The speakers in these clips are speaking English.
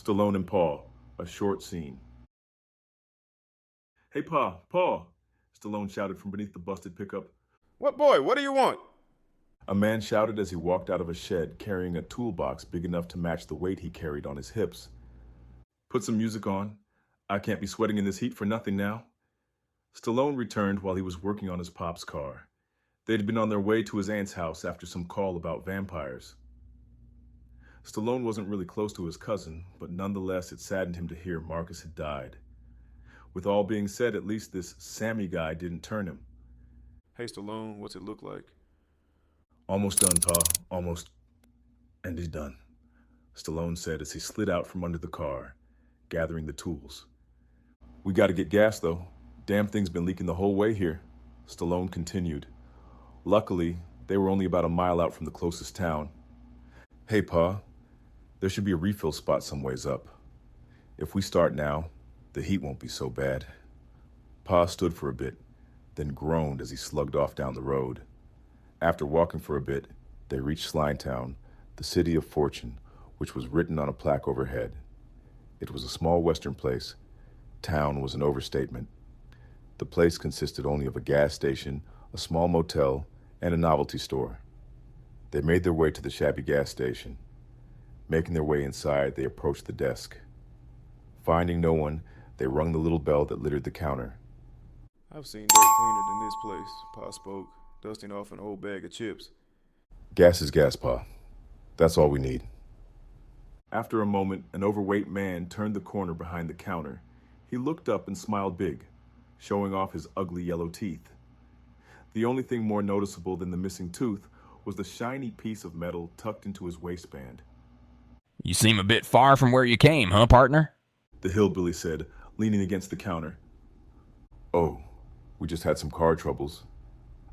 Stallone and Pa, a short scene. Hey, Pa, Pa! Stallone shouted from beneath the busted pickup. What boy? What do you want? A man shouted as he walked out of a shed carrying a toolbox big enough to match the weight he carried on his hips. Put some music on. I can't be sweating in this heat for nothing now. Stallone returned while he was working on his pop's car. They'd been on their way to his aunt's house after some call about vampires. Stallone wasn't really close to his cousin, but nonetheless it saddened him to hear Marcus had died. With all being said, at least this Sammy guy didn't turn him. Hey, Stallone, what's it look like? Almost done, Pa. Almost. And he's done, Stallone said as he slid out from under the car, gathering the tools. We gotta get gas, though. Damn thing's been leaking the whole way here, Stallone continued. Luckily, they were only about a mile out from the closest town. Hey, Pa, there should be a refill spot some ways up. If we start now, the heat won't be so bad. Pa stood for a bit, then groaned as he slugged off down the road. After walking for a bit, they reached Slinetown, the city of fortune, which was written on a plaque overhead. It was a small western place. Town was an overstatement. The place consisted only of a gas station, a small motel, and a novelty store. They made their way to the shabby gas station. Making their way inside, they approached the desk. Finding no one, they rung the little bell that littered the counter. I've seen dirt cleaner than this place, Pa spoke, dusting off an old bag of chips. Gas is gas, Pa. That's all we need. After a moment, an overweight man turned the corner behind the counter. He looked up and smiled big, showing off his ugly yellow teeth. The only thing more noticeable than the missing tooth was the shiny piece of metal tucked into his waistband. You seem a bit far from where you came, huh, partner? The hillbilly said, leaning against the counter. Oh, we just had some car troubles.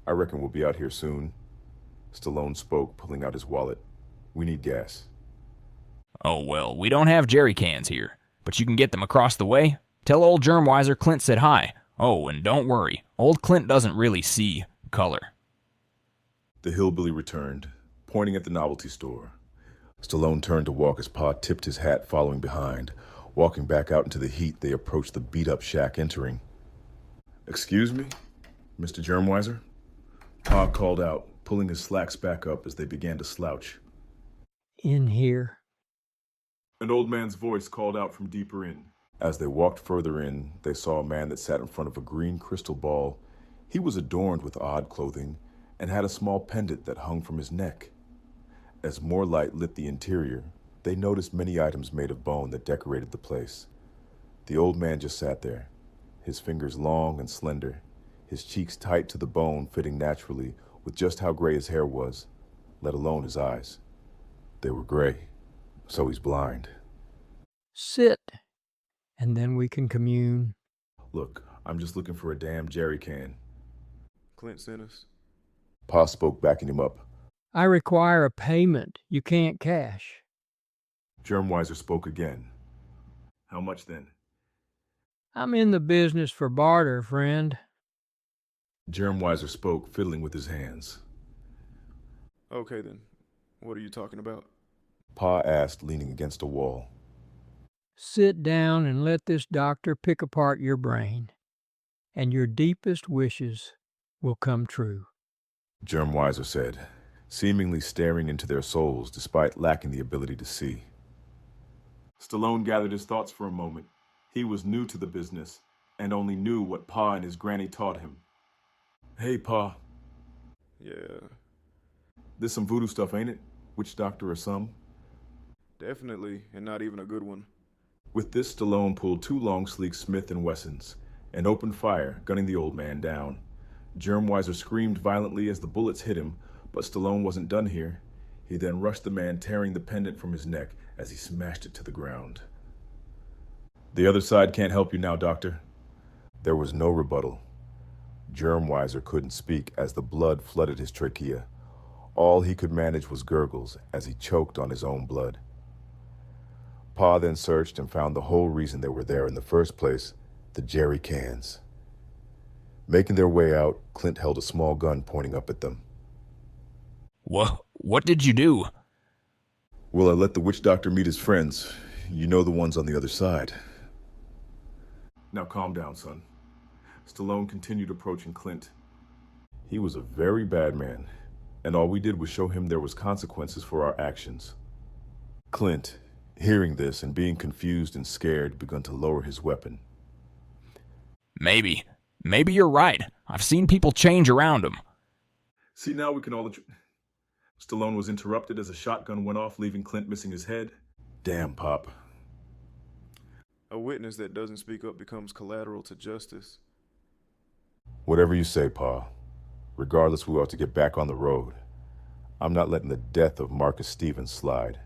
I reckon we'll be out here soon. Stallone spoke, pulling out his wallet. We need gas. Oh, well, we don't have jerry cans here, but you can get them across the way. Tell old Germweiser Clint said hi. Oh, and don't worry, old Clint doesn't really see color. The hillbilly returned, pointing at the novelty store. Stallone turned to walk as Pa tipped his hat, following behind. Walking back out into the heat, they approached the beat-up shack entering. Excuse me, Mr. Germweiser? Pa called out, pulling his slacks back up as they began to slouch. In here. An old man's voice called out from deeper in. As they walked further in, they saw a man that sat in front of a green crystal ball. He was adorned with odd clothing and had a small pendant that hung from his neck. As more light lit the interior, they noticed many items made of bone that decorated the place. The old man just sat there, his fingers long and slender, his cheeks tight to the bone fitting naturally with just how gray his hair was, let alone his eyes. They were gray, so he's blind. Sit, and then we can commune. Look, I'm just looking for a damn jerry can. Clint sent us. Pa spoke, backing him up. I require a payment you can't cash. Germweiser spoke again. How much then? I'm in the business for barter, friend. Germweiser spoke, fiddling with his hands. Okay then, what are you talking about? Pa asked, leaning against a wall. Sit down and let this doctor pick apart your brain, and your deepest wishes will come true. Germweiser said, seemingly staring into their souls despite lacking the ability to see. Stallone gathered his thoughts for a moment. He was new to the business and only knew what Pa and his granny taught him. Hey, Pa. Yeah, This some voodoo stuff, ain't it? Witch doctor or some? definitely, and not even a good one. With this, Stallone pulled two long, sleek Smith & Wessons and opened fire, gunning the old man down. Germweiser screamed violently as the bullets hit him, but Stallone wasn't done here. He then rushed the man, tearing the pendant from his neck as he smashed it to the ground. The other side can't help you now, Doctor. There was no rebuttal. Germweiser couldn't speak as the blood flooded his trachea. All he could manage was gurgles as he choked on his own blood. Pa then searched and found the whole reason they were there in the first place, the jerry cans. Making their way out, Clint held a small gun pointing up at them. What did you do? Well, I let the witch doctor meet his friends. You know the ones on the other side. Now calm down, son. Stallone continued approaching Clint. He was a very bad man, and all we did was show him there was consequences for our actions. Clint, hearing this and being confused and scared, began to lower his weapon. Maybe you're right. I've seen people change around him. See, now we can all... Stallone was interrupted as a shotgun went off, leaving Clint missing his head. Damn, Pop. A witness that doesn't speak up becomes collateral to justice. Whatever you say, Pa. Regardless, we ought to get back on the road. I'm not letting the death of Marcus Stevens slide.